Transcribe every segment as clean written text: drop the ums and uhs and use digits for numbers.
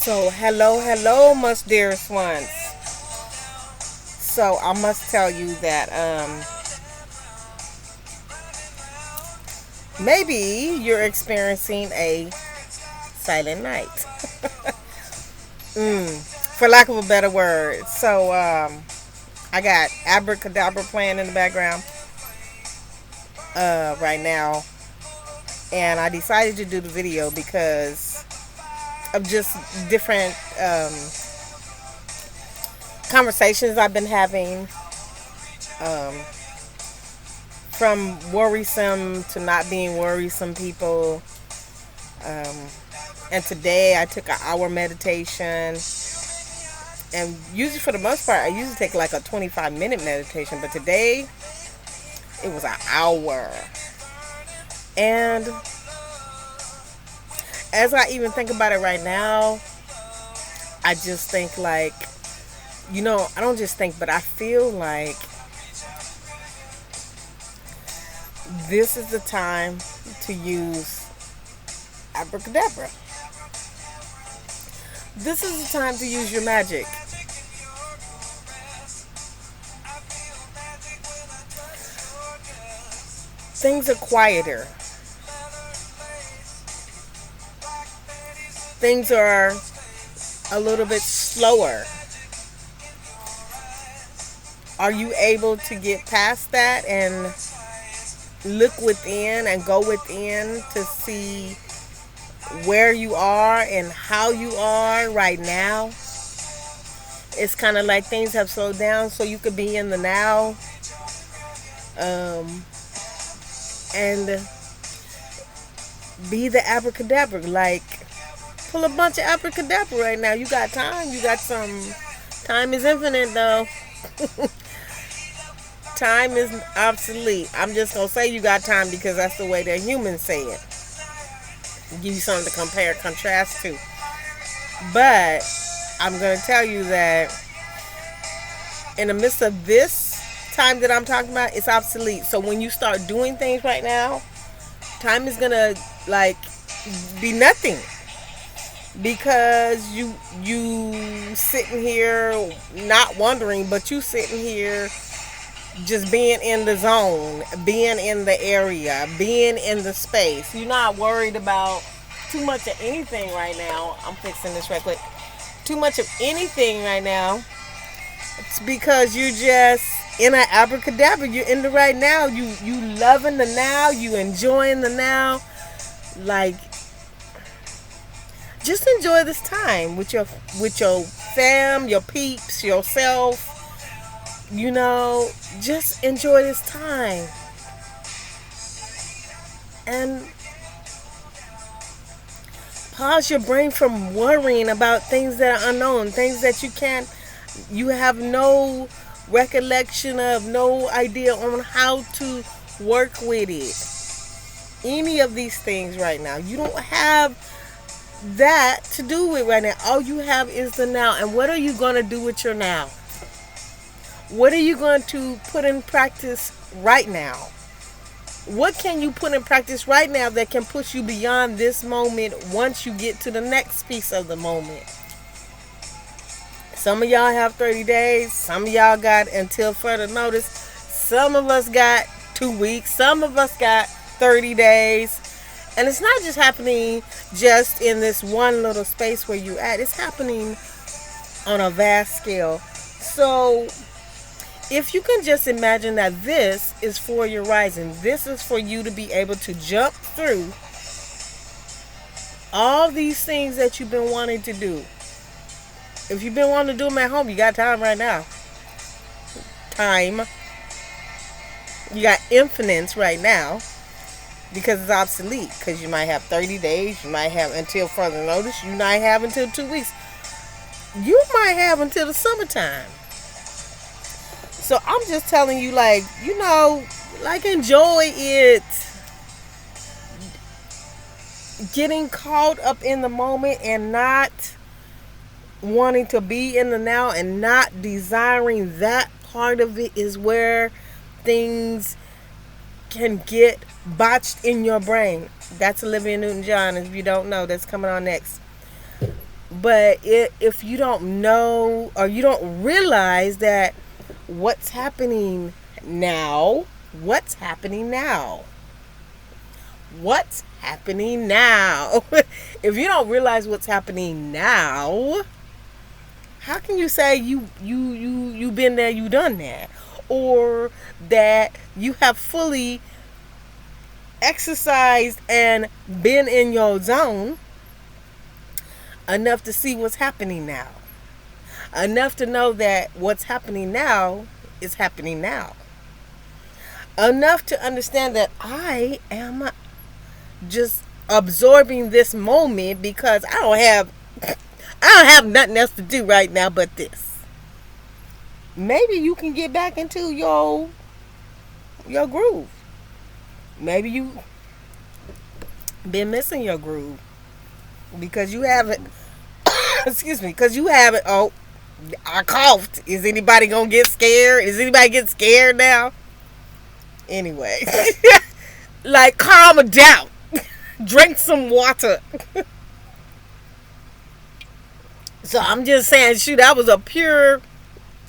So, hello, most dearest ones. So, I must tell you that maybe you're experiencing a silent night, for lack of a better word. So, I got Abracadabra playing in the background right now, and I decided to do the video because of just different conversations I've been having. Um, from worrisome to not being worrisome people. Um, and today I took an hour meditation. And usually, for the most part, I usually take like a 25-minute meditation. But today, it was an hour. And as I even think about it right now, I just think like, I don't just think, but I feel like this is the time to use abracadabra. This is the time to use your magic. Things are quieter. Things are a little bit slower. Are you able to get past that and look within and go within to see where you are and how you are right now? It's kind of like things have slowed down so you could be in the now, and be the abracadabra. Like, pull a bunch of abracadabra right now. You got time. You got some. Time is infinite, though. Time is obsolete. I'm just going to say you got time because that's the way that humans say it. Give you something to compare, contrast to. But I'm going to tell you that in the midst of this time that I'm talking about, it's obsolete. So when you start doing things right now, time is going to like be nothing. Because you sitting here not wondering, but you sitting here just being in the zone, being in the area, being in the space. You're not worried about too much of anything right now. I'm fixing this right quick. Too much of anything right now. It's because you're just in an abracadabra. You're in the right now. You loving the now. You enjoying the now. Like, just enjoy this time with your fam, your peeps, yourself. Just enjoy this time. And pause your brain from worrying about things that are unknown, things that you have no recollection of, no idea on how to work with it. Any of these things right now, you don't have that to do with right now. All you have is the now. And what are you going to do with your now? What are you going to put in practice right now? What can you put in practice right now that can push you beyond this moment once you get to the next piece of the moment? Some of y'all have 30 days. Some of y'all got until further notice. Some of us got 2 weeks. Some of us got 30 days. And it's not just happening just in this one little space where you're at. It's happening on a vast scale. So if you can just imagine that this is for your rising, this is for you to be able to jump through all these things that you've been wanting to do. If you've been wanting to do them at home, you got time right now. Time. You got infinites right now because it's obsolete. Because you might have 30 days, you might have until further notice, you might have until 2 weeks. You might have until the summertime. So I'm just telling you, like, enjoy it. Getting caught up in the moment and not wanting to be in the now and not desiring that part of it is where things can get botched in your brain. That's Olivia Newton-John. If you don't know, that's coming on next. But if you don't know or you don't realize that what's happening now, what's happening now, what's happening now, if you don't realize what's happening now, how can you say you been there, you done that, or that you have fully exercised and been in your zone enough to see what's happening now, enough to know that what's happening now is happening now, enough to understand that I am just absorbing this moment because I don't have nothing else to do right now but this. Maybe you can get back into your groove. Maybe you been missing your groove because you haven't excuse me, because you haven't. Oh, I coughed. Is anybody gonna get scared? Is anybody getting scared now? Anyway, like, calm down. Drink some water. So I'm just saying, shoot, that was a pure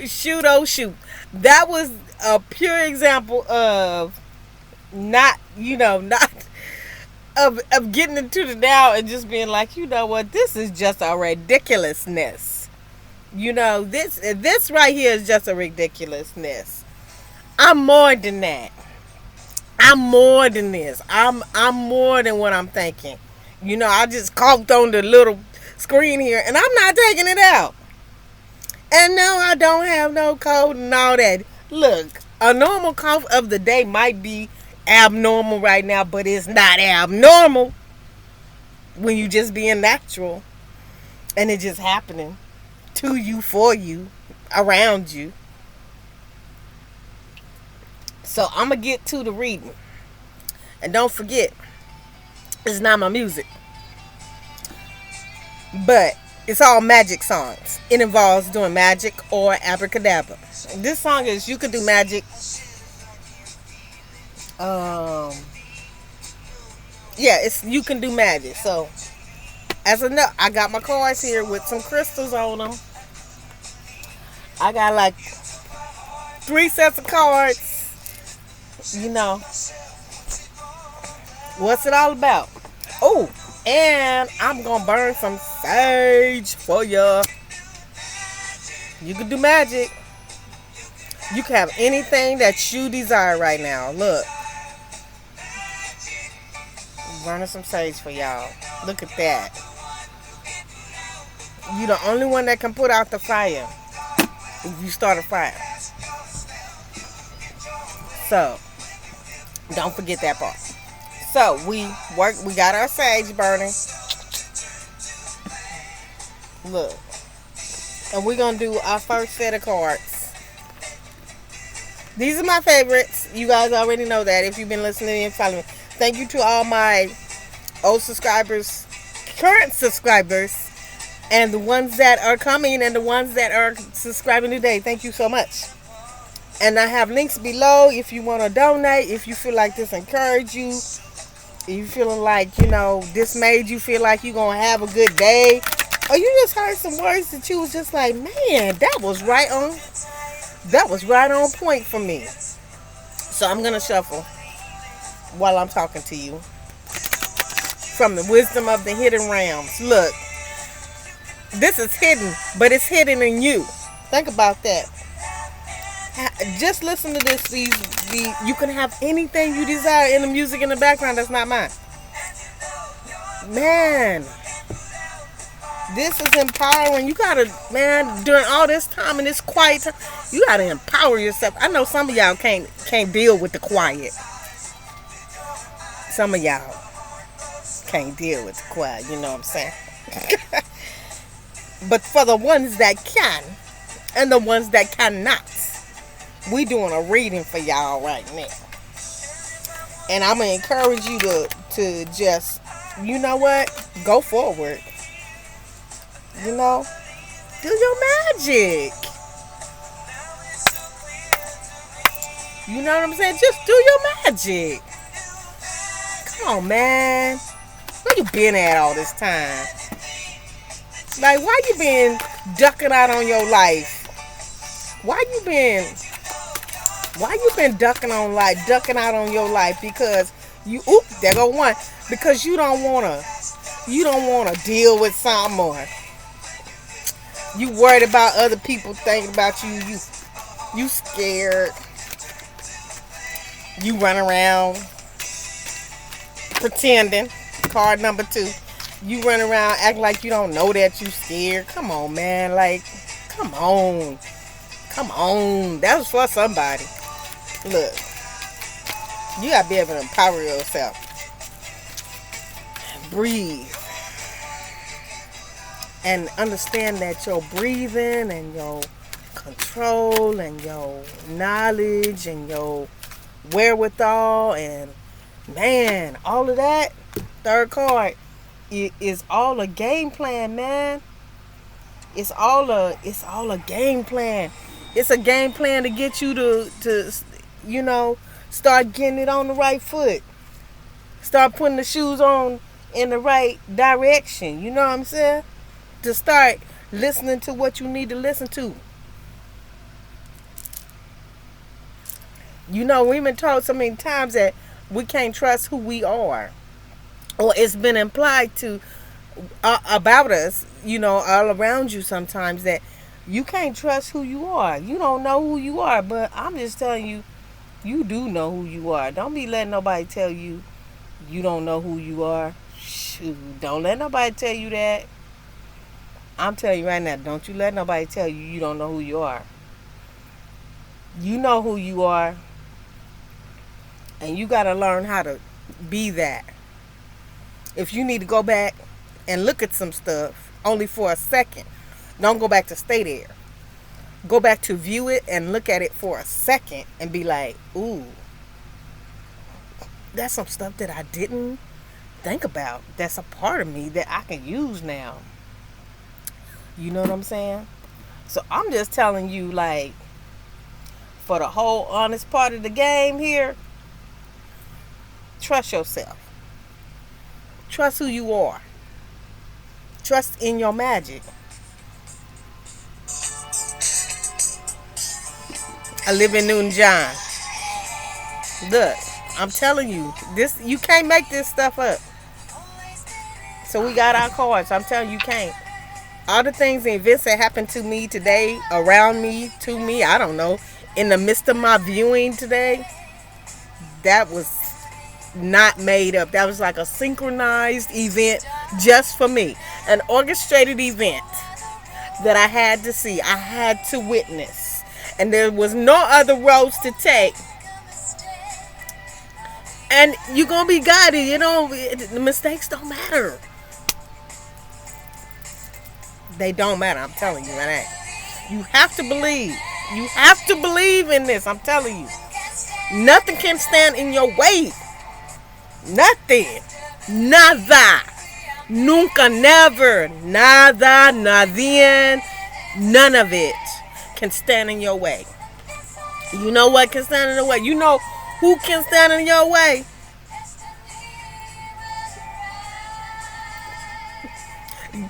shoot, oh shoot. That was a pure example of not, not of getting into the now and just being like, you know what, this is just a ridiculousness. This right here is just a ridiculousness. I'm more than that. I'm more than this. I'm more than what I'm thinking. I just coughed on the little screen here and I'm not taking it out. And no, I don't have no cold and all that. Look, a normal cough of the day might be abnormal right now, but it's not abnormal when you just being natural and it just happening to you, for you, around you. So I'm going to get to the reading. And don't forget, it's not my music. But it's all magic songs. It involves doing magic or abracadabra. This song is You Can Do Magic. It's You Can Do Magic. So, as a note, I got my cards here with some crystals on them. I got like 3 sets of cards. What's it all about? Oh, and I'm going to burn some sage for you. You can do magic. You can have anything that you desire right now. Look. Burning some sage for y'all. Look at that. You're the only one that can put out the fire if you start a fire. So, don't forget that part. So, we got our sage burning. Look. And we're going to do our first set of cards. These are my favorites. You guys already know that if you've been listening and following me. Thank you to all my old subscribers, current subscribers, and the ones that are coming and the ones that are subscribing today. Thank you so much. And I have links below if you want to donate, if you feel like this encouraged you, if you feeling like, this made you feel like you're going to have a good day, or you just heard some words that you was just like, man, that was right on point for me. So I'm going to shuffle while I'm talking to you from the wisdom of the hidden realms. Look, this is hidden, but it's hidden in you. Think about that. Just listen to this. You can have anything you desire in the music in the background that's not mine. Man, this is empowering. You gotta, man, during all this time and this quiet time, you gotta empower yourself. I know some of y'all can't deal with the quiet. Some of y'all can't deal with the quiet, you know what I'm saying? But for the ones that can and the ones that cannot, we doing a reading for y'all right now. And I'm going to encourage you to just, you know what? Go forward. Do your magic. You know what I'm saying? Just do your magic. Come on, man. Where you been at all this time? Like, why you been ducking out on your life? Why you been ducking out on your life? Because there go one. Because you don't wanna deal with something, or you worried about other people thinking about you. You scared. You run around pretending. Card number 2. You run around acting like you don't know that you scared. Come on, man. Like, come on. Come on. That was for somebody. Look, you gotta be able to empower yourself. Breathe. And understand that your breathing and your control and your knowledge and your wherewithal and, man, all of that, third card, it is all a game plan, man. It's all a game plan. It's a game plan to get you to start getting it on the right foot. Start putting the shoes on in the right direction. You know what I'm saying? To start listening to what you need to listen to. You know, we've been told so many times that we can't trust who we are. Or it's been implied to about us, all around you sometimes, that you can't trust who you are. You don't know who you are. But I'm just telling you, you do know who you are. Don't be letting nobody tell you you don't know who you are. Shoot, don't let nobody tell you that. I'm telling you right now, don't you let nobody tell you you don't know who you are. You know who you are. And you got to learn how to be that. If you need to go back and look at some stuff, only for a second, don't go back to stay there. Go back to view it and look at it for a second and be like, ooh, that's some stuff that I didn't think about. That's a part of me that I can use now. You know what I'm saying? So I'm just telling you, like, for the whole honest part of the game here, trust yourself. Trust who you are. Trust in your magic. I live in Newton John. Look, I'm telling you, this, you can't make this stuff up. So we got our cards. I'm telling you, you can't. All the things and events that happened to me today, around me, to me, I don't know, in the midst of my viewing today, that was not made up. That was like a synchronized event just for me. An orchestrated event that I had to see. I had to witness. And there was no other roads to take. And you're going to be guided. The mistakes don't matter. They don't matter. I'm telling you right now. You have to believe. You have to believe in this. I'm telling you. Nothing can stand in your way. Nothing. Nada. Nunca, never. Nada, nadien. None of it can stand in your way. You know what can stand in the way? You know who can stand in your way?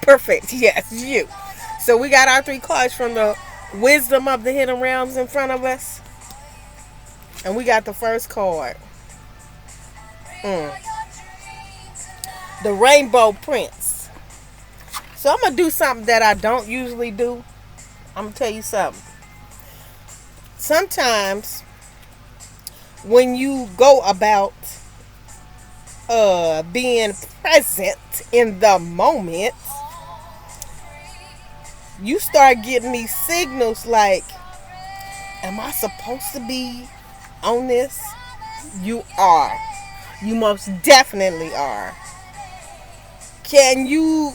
Perfect. Yes, you. So we got our 3 cards from the Wisdom of the Hidden Realms in front of us. And we got the first card. The Rainbow Prince. So I'm going to do something that I don't usually do. I'm going to tell you something. Sometimes when you go about being present in the moment, you start getting these signals like, am I supposed to be on this? You are. You most definitely are. Can you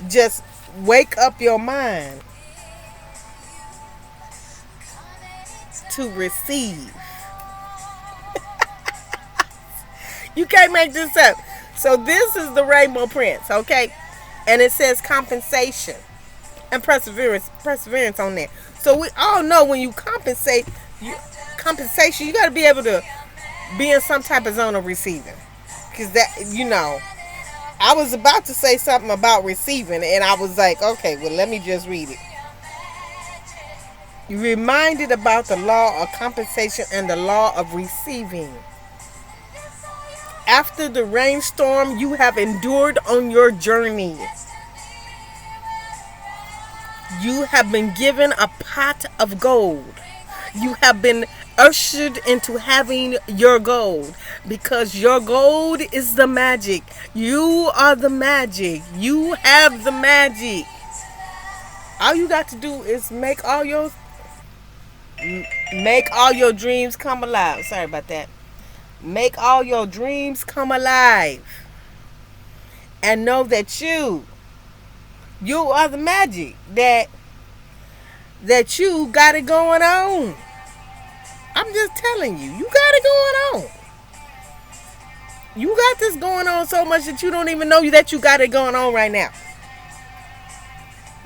just wake up your mind to receive? You can't make this up. So this is the Rainbow Prince, okay? And it says compensation and perseverance on there. So we all know when you compensation, you got to be able to be in some type of zone of receiving. Because that, I was about to say something about receiving, and I was like, okay, well, let me just read it. You reminded about the law of compensation and the law of receiving. After the rainstorm you have endured on your journey, you have been given a pot of gold. You have been ushered into having your gold because your gold is the magic. You are the magic. You have the magic. All you got to do is make all your dreams come alive. Sorry about that. Make all your dreams come alive. And know that you are the magic. That you got it going on. I'm just telling you, you got it going on. You got this going on so much that you don't even know that you got it going on right now.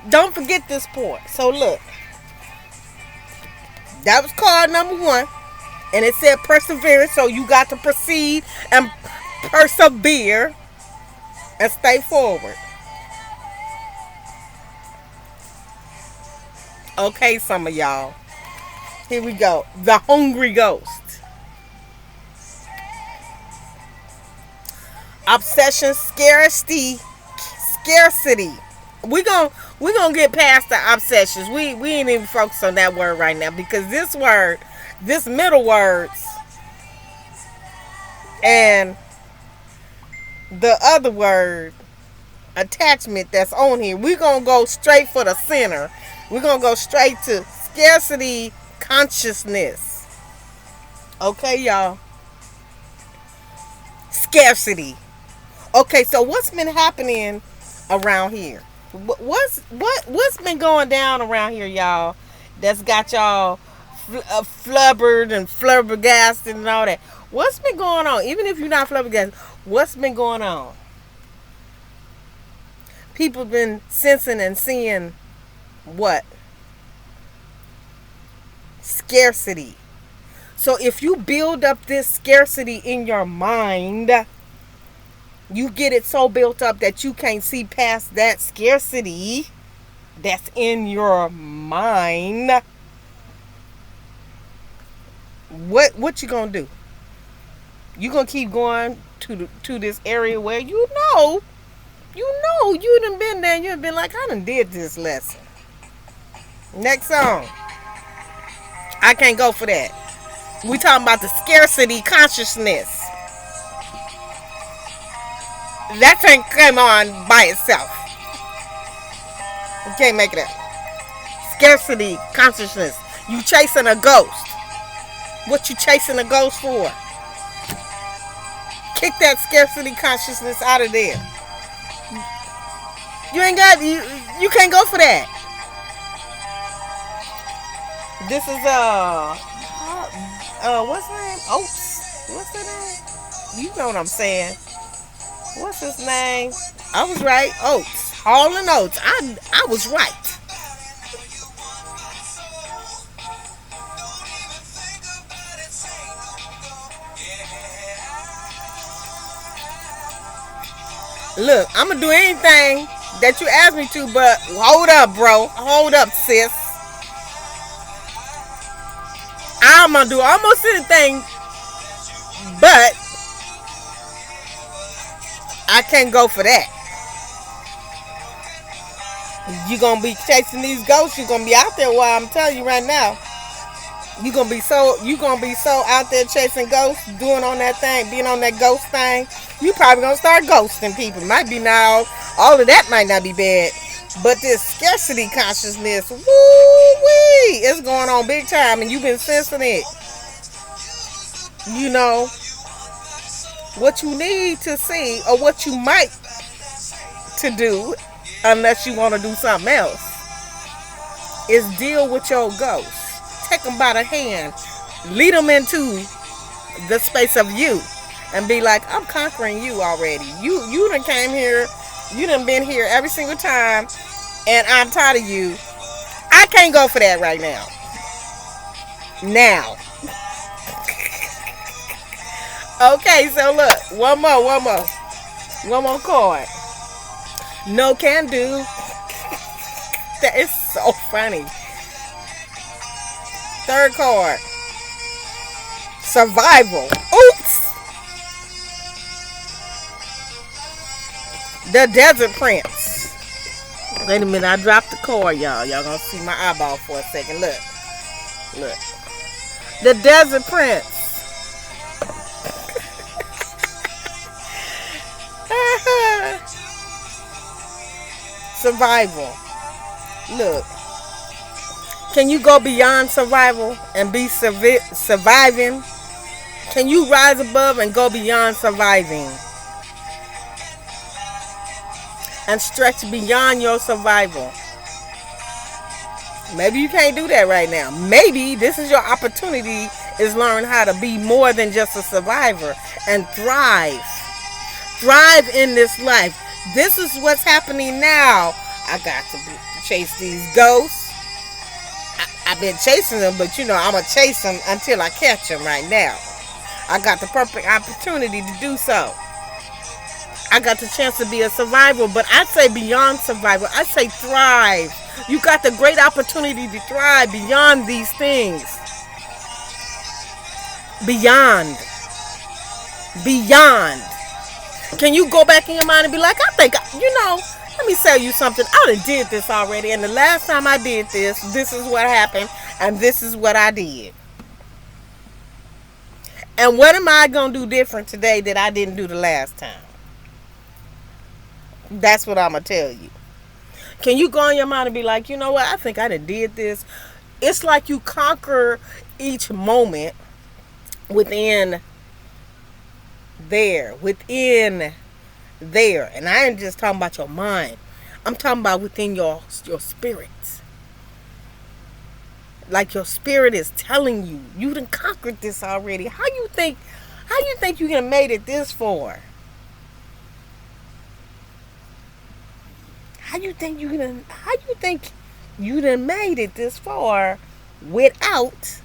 Don't forget this point. So look, that was card number 1. And it said perseverance. So you got to proceed and persevere and stay forward. Okay, some of y'all. Here we go. The hungry ghost. Obsession, scarcity. We're gonna get past the obsessions. We ain't even focus on that word right now because this middle words and the other word, attachment, that's on here, we're gonna go straight for the center. We're gonna go straight to scarcity consciousness. Okay, y'all. Scarcity. Okay, so what's been happening around here? What's been going down around here, y'all? That's got y'all flubbered and flabbergasted and all that. What's been going on? Even if you're not flabbergasted, what's been going on? People been sensing and seeing what? Scarcity. So if you build up this scarcity in your mind, you get it so built up that you can't see past that scarcity that's in your mind. What you gonna do? You gonna keep going to this area where you done been there and you done been like, I done did this lesson. Next song. I can't go for that. We talking about the scarcity consciousness. That thing came on by itself. You can't make it up. Scarcity consciousness. You chasing a ghost. What you chasing a ghost for? Kick that scarcity consciousness out of there. You ain't got you can't go for that. This is what's his name? Oates. What's that name? You know what I'm saying. What's his name? I was right. Oates. Hall and Oates. I was right. Look, I'm gonna do anything that you ask me to, but hold up, bro. Hold up, sis. I'm gonna do almost anything, but I can't go for that. You gonna be chasing these ghosts. You gonna be out there. While I'm telling you right now, you gonna be so out there chasing ghosts, doing on that thing, being on that ghost thing. You probably gonna start ghosting people. Might be now. All of that might not be bad, but this scarcity consciousness, woo-wee, it's going on big time, and you've been sensing it. You know what you need to see, or what you might to do, unless you want to do something else, is deal with your ghosts. Take them by the hand, lead them into the space of you, and be like, I'm conquering you already. You done came here. You done been here every single time, and I'm tired of you. I can't go for that right now. Now. Okay, so look. One more. One more card. No can do. That is so funny. Third card. Survival. Oops. The Desert Prince. Wait a minute, I dropped the card, y'all. Y'all gonna see my eyeball for a second. Look. Look. The Desert Prince. Survival. Look. Can you go beyond survival and be surviving? Can you rise above and go beyond surviving? And stretch beyond your survival. Maybe you can't do that right now. Maybe this is your opportunity is learn how to be more than just a survivor and thrive. Thrive in this life. This is what's happening now. I got to chase these ghosts. I've been chasing them, but I'm going to chase them until I catch them right now. I got the perfect opportunity to do so. I got the chance to be a survivor, but I say beyond survival. I say thrive. You got the great opportunity to thrive beyond these things. Beyond. Beyond. Can you go back in your mind and be like, I think, let me tell you something. I done did this already, and the last time I did this is what happened, and this is what I did. And what am I going to do different today that I didn't do the last time? That's what I'm going to tell you. Can you go in your mind and be like, you know what? I think I done did this. It's like you conquer each moment within there. And I ain't just talking about your mind. I'm talking about within your spirit. Like your spirit is telling you, you done conquered this already. How you think you done made it this far? How you think you done made it this far without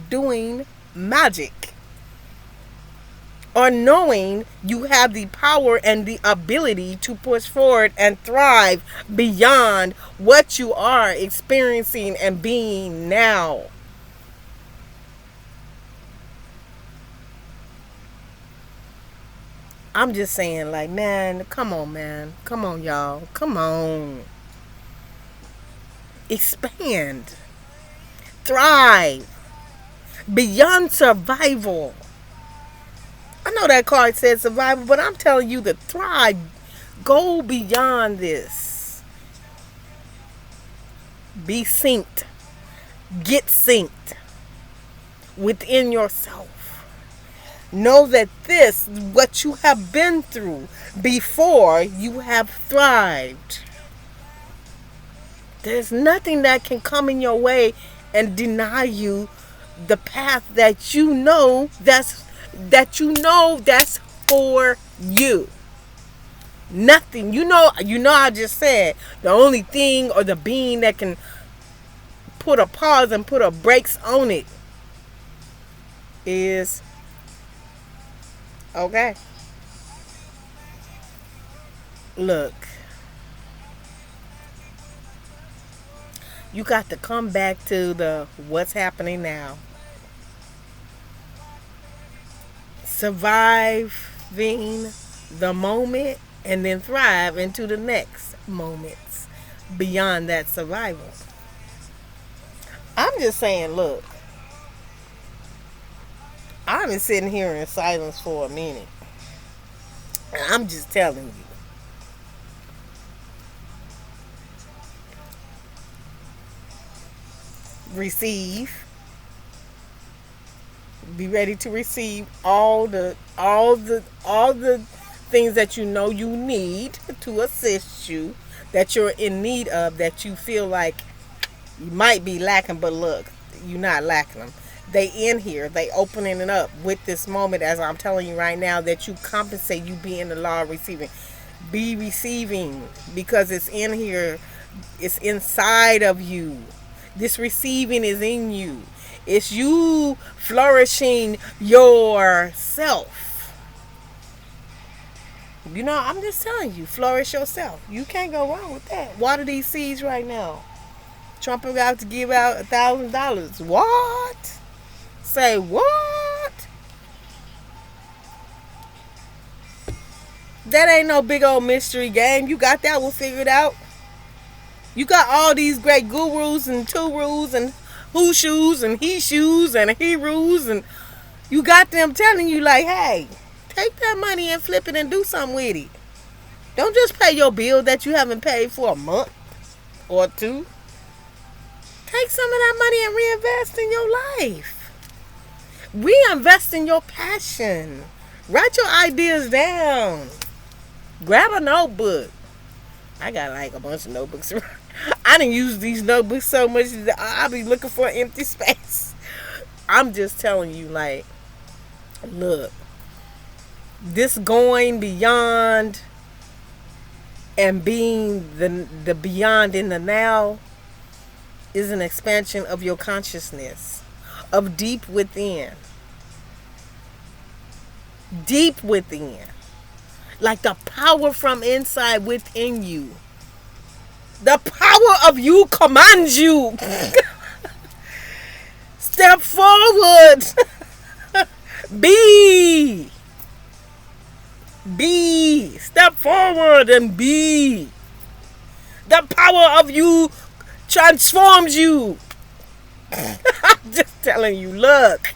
doing magic? Or knowing you have the power and the ability to push forward and thrive beyond what you are experiencing and being now. I'm just saying, like, man, come on, man. Come on, y'all. Come on. Expand. Thrive. Beyond survival. I know that card said survival, but I'm telling you to thrive. Go beyond this. Be synced. Get synced within yourself. Know that this, what you have been through before, you have thrived. There's nothing that can come in your way and deny you the path that you know that's for you. Nothing. I just said the only thing or the being that can put a pause and put a brakes on it is okay. Look. You got to come back to the what's happening now. Surviving the moment and then thrive into the next moments beyond that survival. I'm just saying, look, I've been sitting here in silence for a minute, and I'm just telling you. Receive. Be ready to receive all the things that you know you need to assist you, that you're in need of, that you feel like you might be lacking, but look, you're not lacking them. They in here, they opening it up with this moment, as I'm telling you right now, that you compensate, you be in the law of receiving. Be receiving, because it's in here, it's inside of you. This receiving is in you. It's you flourishing yourself. I'm just telling you, flourish yourself. You can't go wrong with that. Water these seeds right now. Trump about to give out $1,000. What? Say what? That ain't no big old mystery game. You got that one figured out. You got all these great gurus and gurus and who shoes and he shoes and he rules, and you got them telling you like, hey, take that money and flip it and do something with it. Don't just pay your bill that you haven't paid for a month or two. Take some of that money and reinvest in your life. Reinvest in your passion. Write your ideas down. Grab a notebook. I got like a bunch of notebooks. I didn't use these notebooks so much that I'll be looking for an empty space. I'm just telling you, like, look, this going beyond and being the beyond in the now is an expansion of your consciousness, of deep within. Deep within. Like the power from inside within you. The power of you commands you. Step forward. Be. Step forward and be. The power of you transforms you. I'm just telling you, look.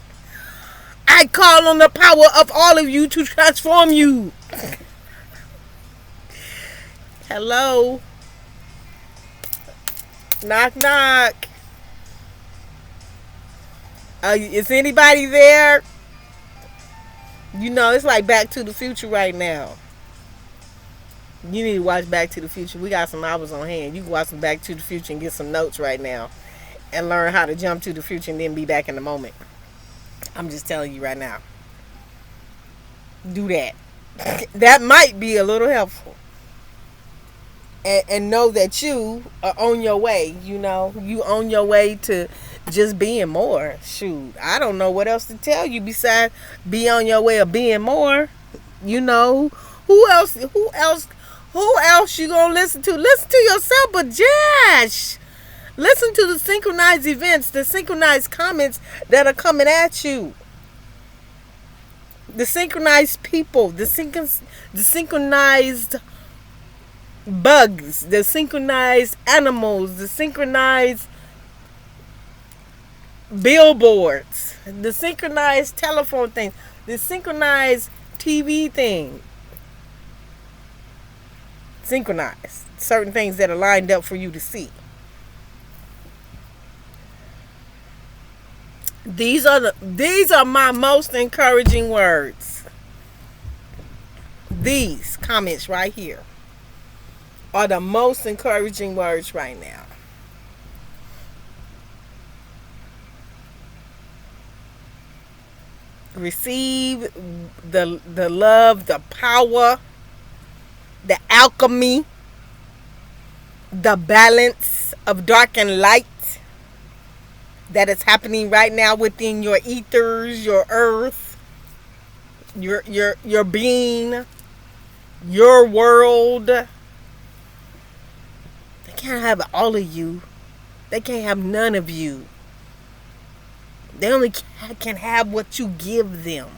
I call on the power of all of you to transform you. Hello. Knock, knock. Is anybody there? It's like Back to the Future right now. You need to watch Back to the Future. We got some hours on hand. You can watch some Back to the Future and get some notes right now and learn how to jump to the future and then be back in the moment. I'm just telling you right now. Do that. That might be a little helpful. And know that you are on your way. You on your way to just being more. Shoot, I don't know what else to tell you besides be on your way of being more. Who else you gonna listen to? Listen to yourself, but Josh, listen to the synchronized events, the synchronized comments that are coming at you. The synchronized people, the synchronized bugs, the synchronized animals, the synchronized billboards, the synchronized telephone thing, the synchronized TV thing. Synchronized. Certain things that are lined up for you to see. These are my most encouraging words. These comments right here are the most encouraging words right now. Receive the love, the power, the alchemy, the balance of dark and light that is happening right now within your ethers, your earth, your being, your world. They can't have all of you. They can't have none of you. They only can have what you give them.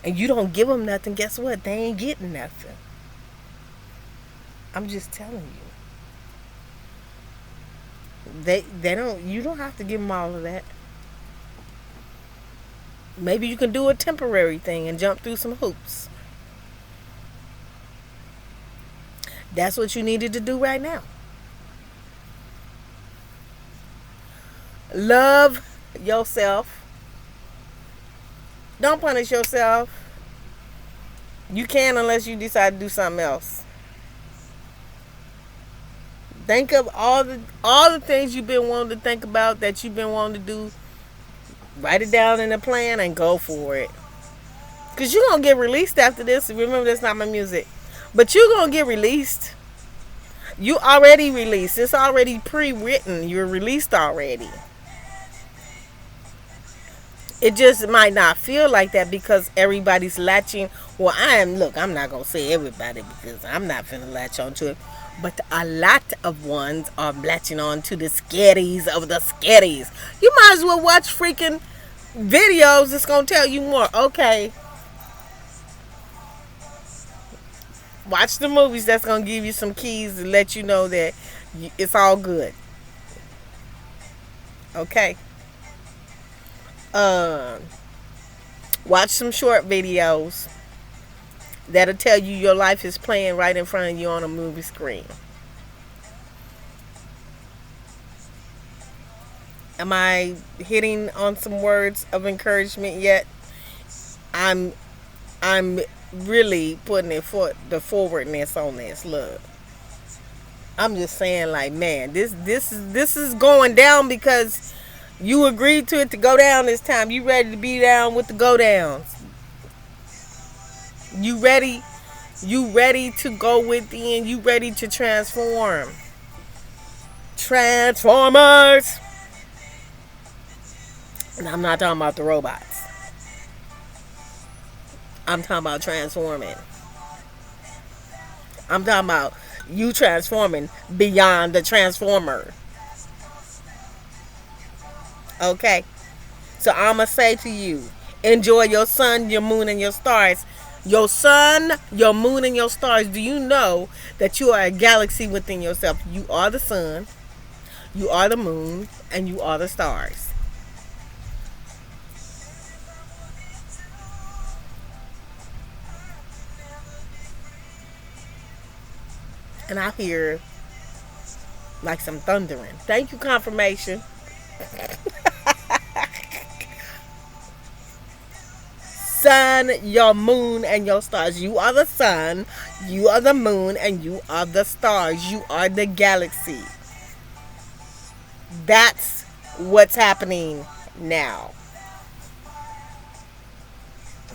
And you don't give them nothing, guess what? They ain't getting nothing. I'm just telling you. You don't have to give them all of that. Maybe you can do a temporary thing and jump through some hoops. That's what you needed to do right now. Love yourself. Don't punish yourself. You can unless you decide to do something else. Think of all the things you've been wanting to think about, that you've been wanting to do. Write it down in a plan and go for it. Because you're going to get released after this. Remember, that's not my music. But you're going to get released. You already released. It's already pre-written. You're released already. It just might not feel like that because everybody's latching. Well, look, I'm not going to say everybody because I'm not finna latch onto it. But a lot of ones are latching on to the scaries of the scaries. You might as well watch freaking videos that's going to tell you more. Okay. Watch the movies that's going to give you some keys to let you know that it's all good. Okay. Um, Watch some short videos that'll tell you your life is playing right in front of you on a movie screen. Am I hitting on some words of encouragement yet? I'm I'm really putting it for the forwardness on this. Look, I'm just saying, like, man, this is going down because you agreed to it to go down this time. You ready to be down with the go downs? You ready? You ready to go within? You ready to transform? Transformers. And I'm not talking about the robots. I'm talking about transforming. I'm talking about you transforming beyond the transformer. Okay? So I'm going to say to you, enjoy your sun, your moon, and your stars. Your sun, your moon, and your stars. Do you know that you are a galaxy within yourself? You are the sun, you are the moon, and you are the stars. And I hear like some thundering. Thank you, confirmation. Sun, your moon, and your stars. You are the sun, you are the moon, and you are the stars. You are the galaxy. That's what's happening now.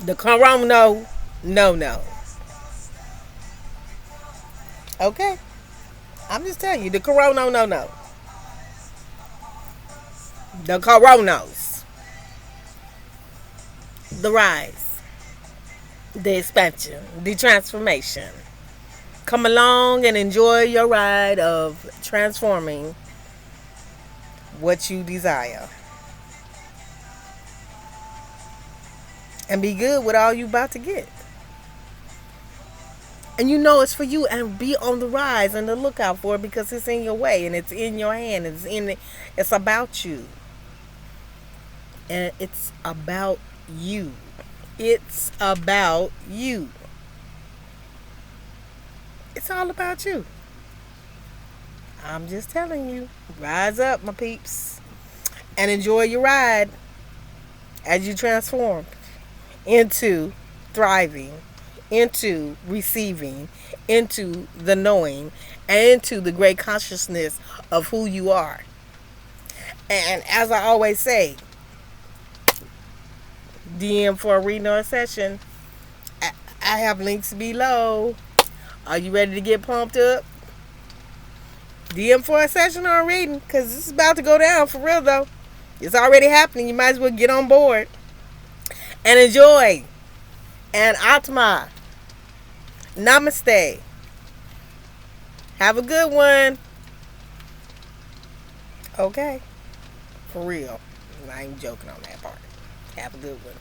The corona, no. Okay? I'm just telling you, the corona, no. The coronas. The rise. The expansion. The transformation. Come along and enjoy your ride of transforming what you desire. And be good with all you about to get. And you know it's for you, and be on the rise and the lookout for it because it's in your way and it's in your hand. It's about you. And it's about you. It's about you. It's all about you. I'm just telling you. Rise up, my peeps. And enjoy your ride as you transform into thriving, into receiving, into the knowing, and into the great consciousness of who you are. And as I always say, DM for a reading or a session. I have links below. Are you ready to get pumped up? DM for a session or a reading, because this is about to go down for real though. It's already happening. You might as well get on board and enjoy. And Atma. Namaste. Have a good one. Okay. For real. I ain't joking on that part. Have a good one.